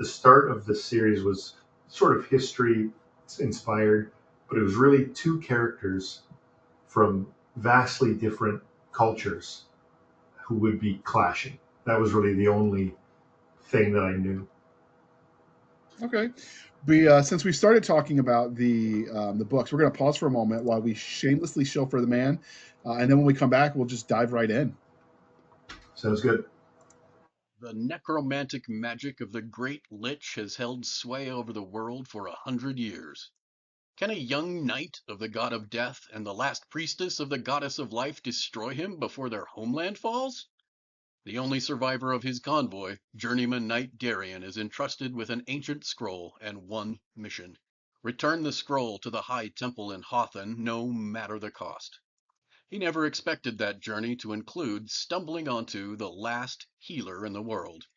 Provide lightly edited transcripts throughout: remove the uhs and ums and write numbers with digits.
the start of the series was sort of history inspired, but it was really two characters from vastly different cultures who would be clashing. That was really the only thing that I knew. Okay. Since we started talking about the books, we're going to pause for a moment while we shamelessly show for the man, and then when we come back, we'll just dive right in. Sounds good. The necromantic magic of the Great Lich has held sway over the world for 100 years. Can a young knight of the god of death and the last priestess of the goddess of life destroy him before their homeland falls? The only survivor of his convoy, journeyman knight Darian, is entrusted with an ancient scroll and one mission: return the scroll to the High Temple in Hothan, no matter the cost. He never expected that journey to include stumbling onto the last healer in the world.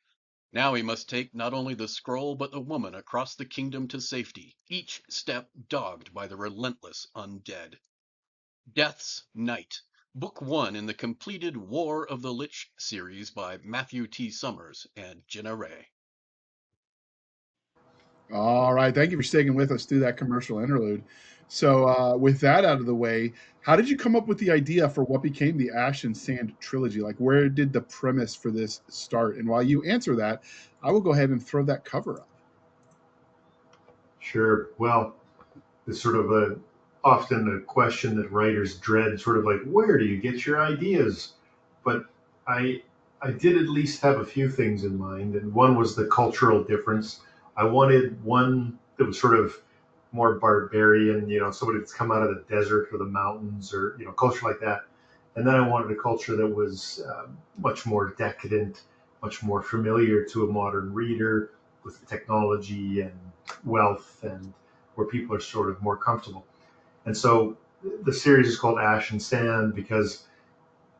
Now he must take not only the scroll but the woman across the kingdom to safety, each step dogged by the relentless undead. Death's Knight, Book 1 in the completed War of the Lich series by Matthew T. Summers and Jenna Ray. All right. Thank you for sticking with us through that commercial interlude. So, with that out of the way, how did you come up with the idea for what became the Ash and Sand trilogy? Like, where did the premise for this start? And while you answer that, I will go ahead and throw that cover up. Sure. Well, it's sort of a often a question that writers dread, sort of like, where do you get your ideas? But I I did at least have a few things in mind, and one was the cultural difference. I wanted one that was sort of more barbarian, somebody that's come out of the desert or the mountains, or culture like that. And then I wanted a culture that was much more decadent, much more familiar to a modern reader, with technology and wealth, and where people are sort of more comfortable. And so the series is called Ash and Sand because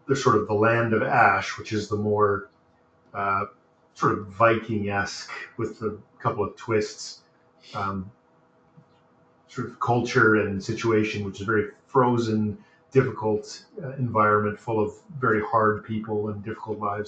they're sort of the land of ash, which is the more uh, sort of Viking esque with a couple of twists, um, sort of culture and situation, which is very frozen, difficult environment full of very hard people and difficult lives.